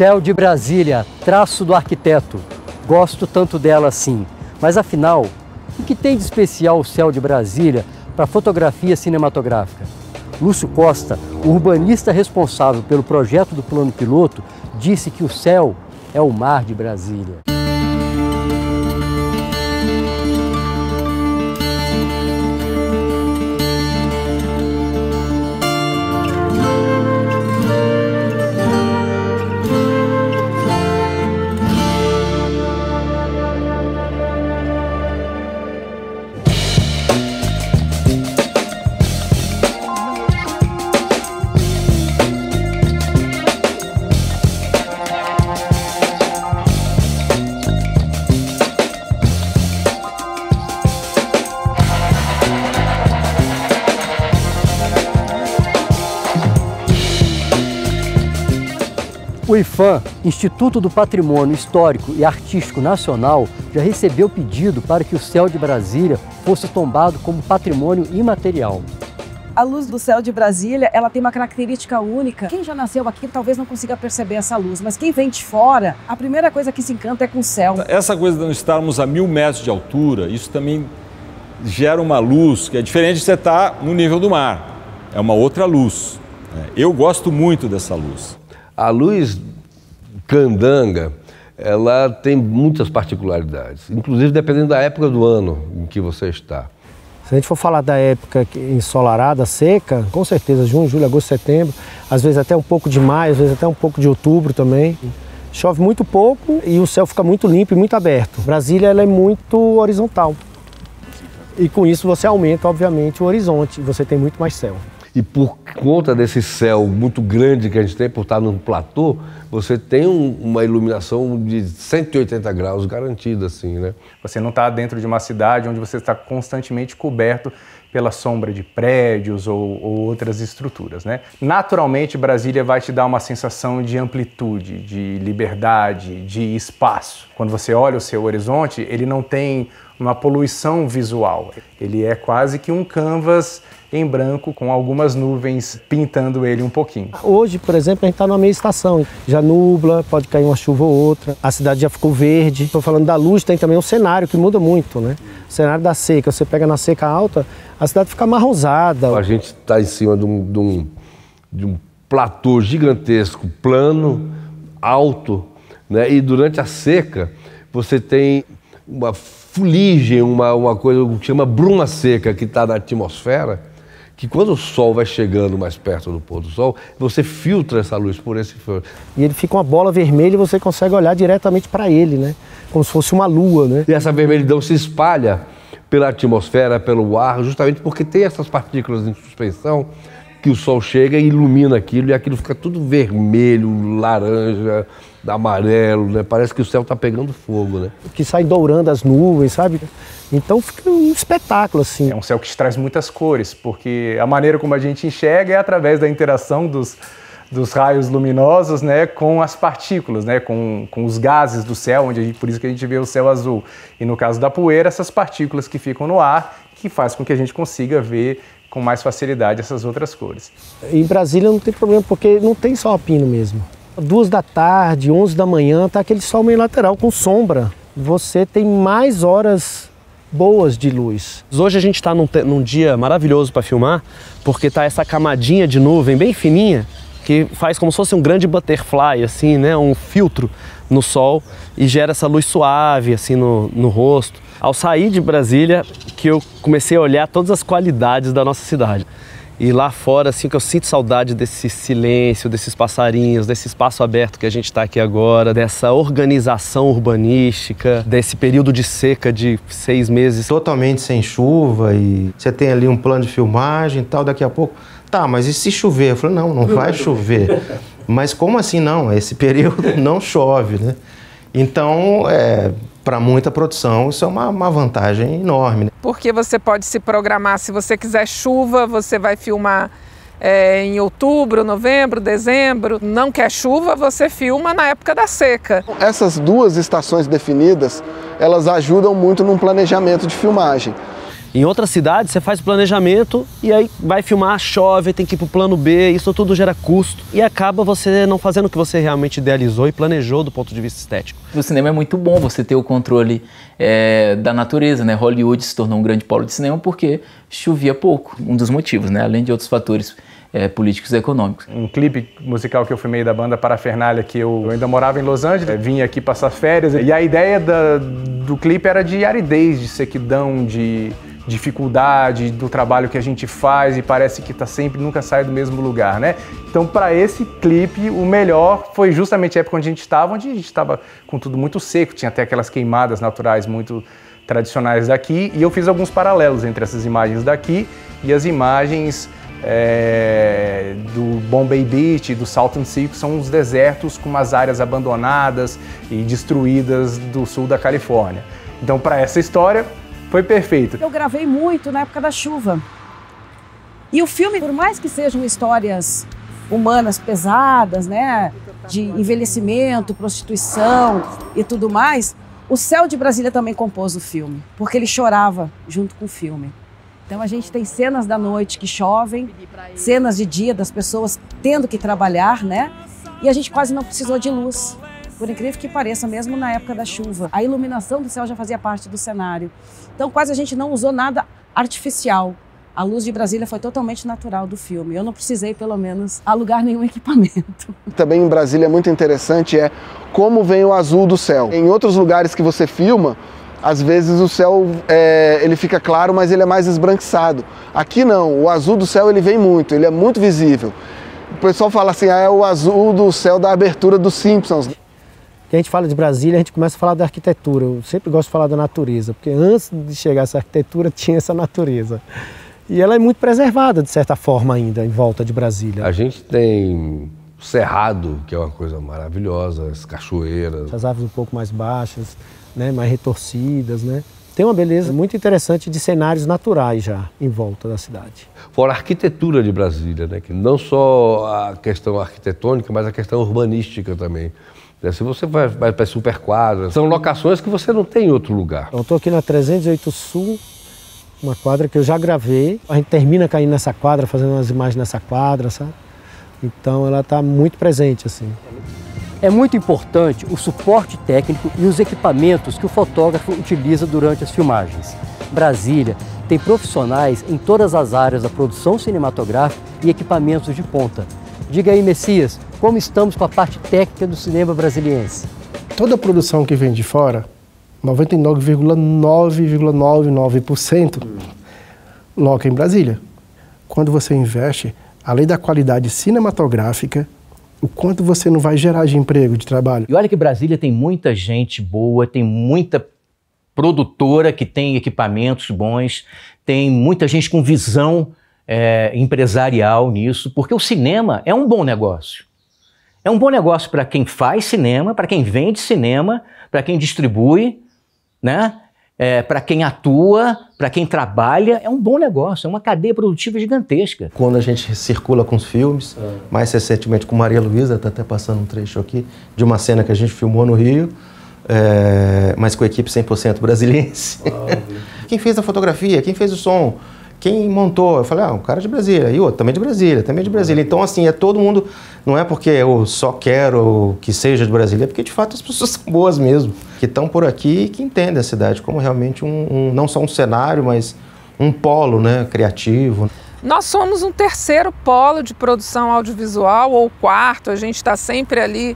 Céu de Brasília, traço do arquiteto. Gosto tanto dela assim. Mas afinal, o que tem de especial o Céu de Brasília para a fotografia cinematográfica? Lúcio Costa, o urbanista responsável pelo projeto do plano piloto, disse que o céu é o mar de Brasília. O IPHAN, Instituto do Patrimônio Histórico e Artístico Nacional, já recebeu pedido para que o Céu de Brasília fosse tombado como patrimônio imaterial. A luz do céu de Brasília, ela tem uma característica única. Quem já nasceu aqui talvez não consiga perceber essa luz, mas quem vem de fora, a primeira coisa que se encanta é com o céu. Essa coisa de não estarmos a 1000 metros de altura, isso também gera uma luz que é diferente de você estar no nível do mar. É uma outra luz. Eu gosto muito dessa luz. A luz candanga, ela tem muitas particularidades, inclusive dependendo da época do ano em que você está. Se a gente for falar da época ensolarada, seca, com certeza, junho, julho, agosto, setembro, às vezes até um pouco de maio, às vezes até um pouco de outubro também. Chove muito pouco e o céu fica muito limpo e muito aberto. Brasília ela é muito horizontal e com isso você aumenta, obviamente, o horizonte, você tem muito mais céu. E por conta desse céu muito grande que a gente tem, por estar num platô, você tem uma iluminação de 180 graus garantida, assim, né? Você não está dentro de uma cidade onde você está constantemente coberto pela sombra de prédios ou outras estruturas, né? Naturalmente, Brasília vai te dar uma sensação de amplitude, de liberdade, de espaço. Quando você olha o seu horizonte, ele não tem uma poluição visual. Ele é quase que um canvas em branco, com algumas nuvens pintando ele um pouquinho. Hoje, por exemplo, a gente está numa meia estação. Já nubla, pode cair uma chuva ou outra, a cidade já ficou verde. Estou falando da luz, tem também um cenário que muda muito, né? O cenário da seca, você pega na seca alta, a cidade fica amarronzada. A gente está em cima de um platô gigantesco, plano, alto, né? E durante a seca, você tem uma fuligem, uma coisa que chama bruma seca que está na atmosfera, que quando o sol vai chegando mais perto do pôr do sol, você filtra essa luz por esse fio. E ele fica uma bola vermelha e você consegue olhar diretamente para ele, né? Como se fosse uma lua, né? E essa vermelhidão se espalha pela atmosfera, pelo ar, justamente porque tem essas partículas em suspensão que o sol chega e ilumina aquilo, e aquilo fica tudo vermelho, laranja, amarelo, né? Parece que o céu está pegando fogo, né? Que sai dourando as nuvens, sabe? Então fica um espetáculo, assim. É um céu que te traz muitas cores, porque a maneira como a gente enxerga é através da interação dos raios luminosos, né, com as partículas, né, com os gases do céu, por isso que a gente vê o céu azul. E no caso da poeira, essas partículas que ficam no ar, que faz com que a gente consiga ver com mais facilidade essas outras cores. Em Brasília não tem problema, porque não tem sol a pino mesmo. 2 da tarde, 11 da manhã, tá aquele sol meio lateral, com sombra. Você tem mais horas boas de luz. Hoje a gente está num dia maravilhoso para filmar, porque tá essa camadinha de nuvem bem fininha, que faz como se fosse um grande butterfly, assim, né? Um filtro no sol e gera essa luz suave, assim, no rosto. Ao sair de Brasília, que eu comecei a olhar todas as qualidades da nossa cidade. E lá fora, assim, que eu sinto saudade desse silêncio, desses passarinhos, desse espaço aberto que a gente está aqui agora, dessa organização urbanística, desse período de seca de 6 meses. Totalmente sem chuva e você tem ali um plano de filmagem e tal, daqui a pouco... Tá, mas e se chover? Eu falei, não vai chover. Mas como assim não? Esse período não chove, né? Então, para muita produção, isso é uma vantagem enorme, né? Porque você pode se programar, se você quiser chuva, você vai filmar em outubro, novembro, dezembro. Não quer chuva, você filma na época da seca. Essas 2 estações definidas, elas ajudam muito num planejamento de filmagem. Em outras cidades, você faz planejamento e aí vai filmar, chove, tem que ir pro plano B, isso tudo gera custo e acaba você não fazendo o que você realmente idealizou e planejou do ponto de vista estético. No cinema é muito bom você ter o controle da natureza, né? Hollywood se tornou um grande polo de cinema porque chovia pouco, um dos motivos, né? Além de outros fatores políticos e econômicos. Um clipe musical que eu filmei da banda Parafernália, que eu ainda morava em Los Angeles, vinha aqui passar férias, e a ideia do clipe era de aridez, de sequidão, de dificuldade do trabalho que a gente faz e parece que nunca sai do mesmo lugar, né? Então, para esse clipe, o melhor foi justamente a época onde a gente estava com tudo muito seco, tinha até aquelas queimadas naturais muito tradicionais daqui, e eu fiz alguns paralelos entre essas imagens daqui e as imagens do Bombay Beach, do Salton Sea, que são os desertos com umas áreas abandonadas e destruídas do sul da Califórnia. Então, para essa história, foi perfeito. Eu gravei muito na época da chuva. E o filme, por mais que sejam histórias humanas pesadas, né, de envelhecimento, prostituição e tudo mais, o Céu de Brasília também compôs o filme, porque ele chorava junto com o filme. Então a gente tem cenas da noite que chovem, cenas de dia das pessoas tendo que trabalhar, né? E a gente quase não precisou de luz, por incrível que pareça, mesmo na época da chuva. A iluminação do céu já fazia parte do cenário. Então quase a gente não usou nada artificial. A luz de Brasília foi totalmente natural do filme. Eu não precisei, pelo menos, alugar nenhum equipamento. Também em Brasília é muito interessante como vem o azul do céu. Em outros lugares que você filma, às vezes o céu ele fica claro, mas ele é mais esbranquiçado. Aqui não, o azul do céu ele vem muito, ele é muito visível. O pessoal fala assim, é o azul do céu da abertura dos Simpsons. Quando a gente fala de Brasília, a gente começa a falar da arquitetura. Eu sempre gosto de falar da natureza, porque antes de chegar essa arquitetura tinha essa natureza. E ela é muito preservada, de certa forma, ainda, em volta de Brasília. A gente tem o Cerrado, que é uma coisa maravilhosa, as cachoeiras. As árvores um pouco mais baixas, né, mais retorcidas, né? Tem uma beleza muito interessante de cenários naturais já em volta da cidade. Fora a arquitetura de Brasília, né? Que não só a questão arquitetônica, mas a questão urbanística também. Se você vai para superquadras, são locações que você não tem em outro lugar. Eu estou aqui na 308 Sul, uma quadra que eu já gravei. A gente termina caindo nessa quadra, fazendo umas imagens nessa quadra, sabe? Então ela está muito presente, assim. É muito importante o suporte técnico e os equipamentos que o fotógrafo utiliza durante as filmagens. Brasília tem profissionais em todas as áreas da produção cinematográfica e equipamentos de ponta. Diga aí, Messias, como estamos com a parte técnica do cinema brasiliense? Toda a produção que vem de fora, 99,999% loca em Brasília. Quando você investe, além da qualidade cinematográfica, o quanto você não vai gerar de emprego, de trabalho. E olha que Brasília tem muita gente boa, tem muita produtora que tem equipamentos bons, tem muita gente com visão empresarial nisso, porque o cinema é um bom negócio. É um bom negócio para quem faz cinema, para quem vende cinema, para quem distribui, né? Para quem atua, para quem trabalha, é um bom negócio, é uma cadeia produtiva gigantesca. Quando a gente circula com os filmes, mais recentemente com Maria Luísa, está até passando um trecho aqui, de uma cena que a gente filmou no Rio, mas com a equipe 100% brasiliense. Quem fez a fotografia, quem fez o som, quem montou? Eu falei, um cara de Brasília, e outro também de Brasília, também de Brasília. Então, assim, é todo mundo, não é porque eu só quero que seja de Brasília, é porque de fato as pessoas são boas mesmo, que estão por aqui e que entendem a cidade como realmente não só um cenário, mas um polo, né, criativo. Nós somos um terceiro polo de produção audiovisual, ou quarto, a gente está sempre ali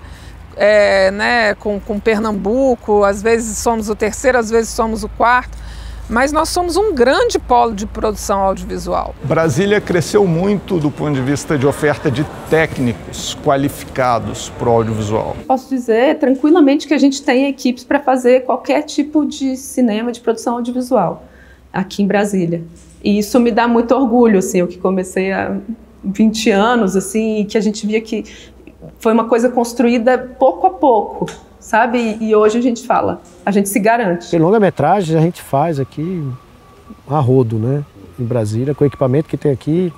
né, com Pernambuco, às vezes somos o terceiro, às vezes somos o quarto. Mas nós somos um grande polo de produção audiovisual. Brasília cresceu muito do ponto de vista de oferta de técnicos qualificados para o audiovisual. Posso dizer tranquilamente que a gente tem equipes para fazer qualquer tipo de cinema, de produção audiovisual aqui em Brasília. E isso me dá muito orgulho, assim, eu que comecei há 20 anos, assim, e que a gente via que foi uma coisa construída pouco a pouco. Sabe? E hoje a gente fala, a gente se garante. Porque longa-metragem a gente faz aqui a rodo, né? Em Brasília, com o equipamento que tem aqui.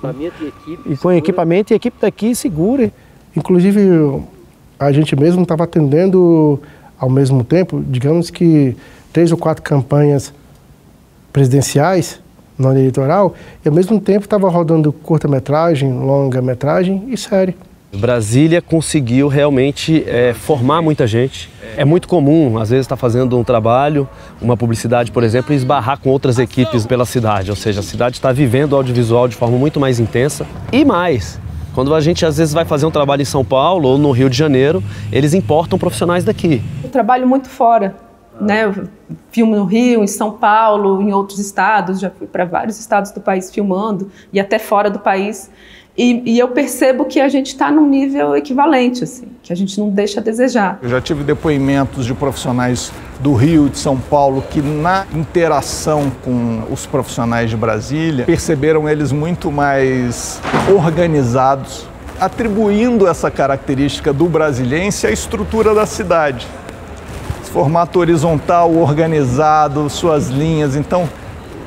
E com equipamento e a equipe daqui segura. Inclusive, a gente mesmo estava atendendo ao mesmo tempo, digamos que 3 ou 4 campanhas presidenciais no litoral, e ao mesmo tempo estava rodando curta-metragem, longa-metragem e série. Brasília conseguiu realmente formar muita gente. É muito comum, às vezes, estar fazendo um trabalho, uma publicidade, por exemplo, e esbarrar com outras equipes pela cidade. Ou seja, a cidade está vivendo o audiovisual de forma muito mais intensa. E mais, quando a gente, às vezes, vai fazer um trabalho em São Paulo ou no Rio de Janeiro, eles importam profissionais daqui. Eu trabalho muito fora, né? Eu filmo no Rio, em São Paulo, em outros estados. Já fui para vários estados do país filmando e até fora do país. E eu percebo que a gente está num nível equivalente, assim, que a gente não deixa a desejar. Eu já tive depoimentos de profissionais do Rio, de São Paulo, que na interação com os profissionais de Brasília, perceberam eles muito mais organizados, atribuindo essa característica do brasiliense à estrutura da cidade. Formato horizontal, organizado, suas linhas. Então,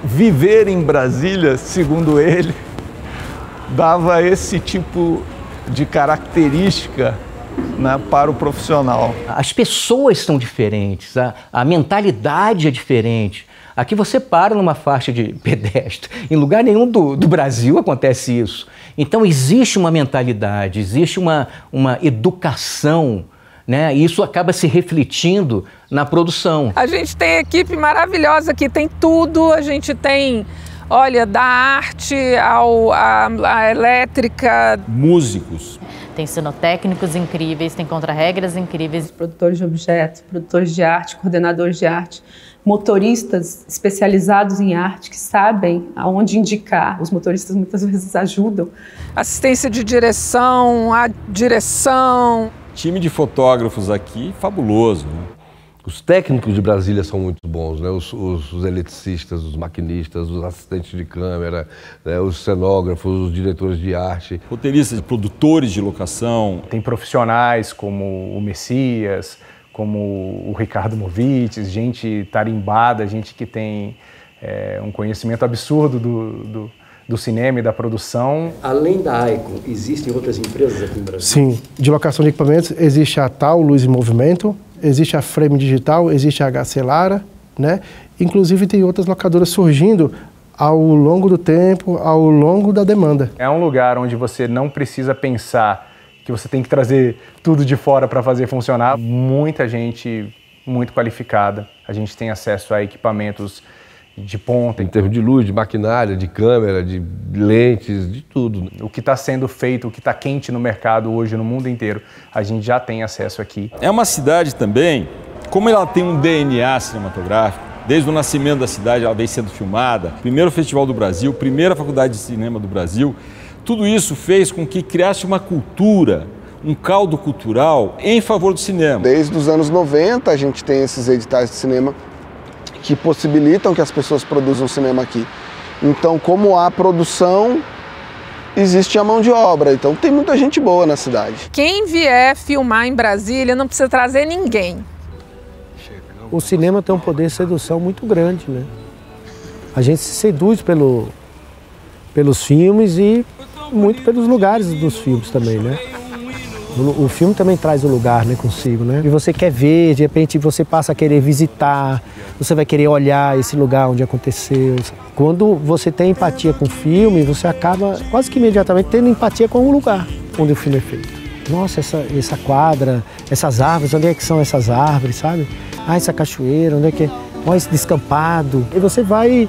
viver em Brasília, segundo ele, dava esse tipo de característica, né, para o profissional. As pessoas são diferentes, a mentalidade é diferente. Aqui você para numa faixa de pedestre, em lugar nenhum do Brasil acontece isso. Então existe uma mentalidade, existe uma educação, né? E isso acaba se refletindo na produção. A gente tem equipe maravilhosa aqui, tem tudo, a gente tem... Olha, da arte à elétrica. Músicos. Tem cenotécnicos incríveis, tem contra-regras incríveis. Produtores de objetos, produtores de arte, coordenadores de arte, motoristas especializados em arte que sabem aonde indicar. Os motoristas muitas vezes ajudam. Assistência de direção, a direção. Time de fotógrafos aqui, fabuloso, né? Os técnicos de Brasília são muito bons, né? Os eletricistas, os maquinistas, os assistentes de câmera, né? Os cenógrafos, os diretores de arte. Roteiristas, produtores de locação. Tem profissionais como o Messias, como o Ricardo Movitz, gente tarimbada, gente que tem um conhecimento absurdo do cinema e da produção. Além da Icon, existem outras empresas aqui no Brasil? Sim, de locação de equipamentos existe a TAL Luz e Movimento, existe a Frame Digital, existe a HC Lara, né? Inclusive tem outras locadoras surgindo ao longo do tempo, ao longo da demanda. É um lugar onde você não precisa pensar que você tem que trazer tudo de fora para fazer funcionar. Muita gente muito qualificada. A gente tem acesso a equipamentos de ponta. Em termos de luz, de maquinária, de câmera, de lentes, de tudo. O que está sendo feito, o que está quente no mercado hoje, no mundo inteiro, a gente já tem acesso aqui. É uma cidade também, como ela tem um DNA cinematográfico, desde o nascimento da cidade ela vem sendo filmada, primeiro festival do Brasil, primeira faculdade de cinema do Brasil, tudo isso fez com que criasse uma cultura, um caldo cultural em favor do cinema. Desde os anos 90 a gente tem esses editais de cinema que possibilitam que as pessoas produzam cinema aqui. Então, como há produção, existe a mão de obra. Então, tem muita gente boa na cidade. Quem vier filmar em Brasília não precisa trazer ninguém. O cinema tem um poder de sedução muito grande, né? A gente se seduz pelos filmes e muito pelos lugares dos filmes também, né? O filme também traz o lugar, né, consigo, né? E você quer ver, de repente você passa a querer visitar, você vai querer olhar esse lugar onde aconteceu. Quando você tem empatia com o filme, você acaba quase que imediatamente tendo empatia com o lugar onde o filme é feito. Nossa, essa quadra, essas árvores, onde é que são essas árvores, sabe? Ah, essa cachoeira, onde é que é? Olha esse descampado. E você vai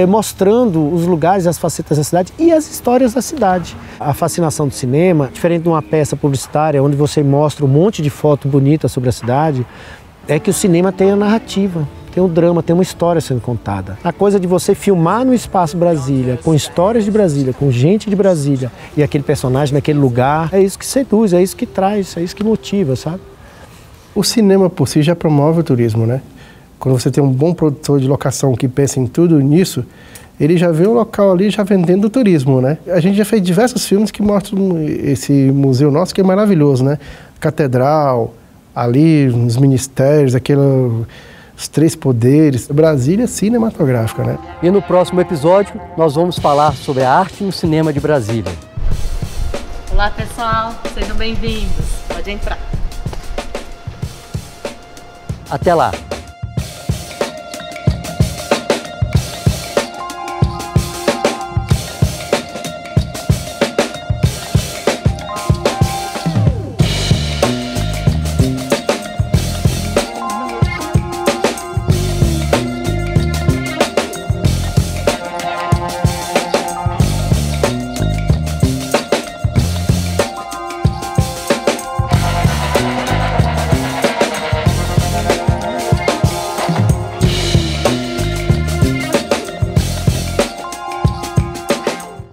mostrando os lugares, as facetas da cidade e as histórias da cidade. A fascinação do cinema, diferente de uma peça publicitária onde você mostra um monte de foto bonita sobre a cidade, é que o cinema tem a narrativa, tem um drama, tem uma história sendo contada. A coisa de você filmar no espaço Brasília, com histórias de Brasília, com gente de Brasília e aquele personagem naquele lugar, é isso que seduz, é isso que traz, é isso que motiva, sabe? O cinema por si já promove o turismo, né? Quando você tem um bom produtor de locação que pensa em tudo nisso, ele já vê o local ali já vendendo o turismo, né? A gente já fez diversos filmes que mostram esse museu nosso que é maravilhoso, né? Catedral, ali nos ministérios, os três poderes. Brasília cinematográfica, né? E no próximo episódio nós vamos falar sobre a arte no cinema de Brasília. Olá pessoal, sejam bem-vindos. Pode entrar. Até lá!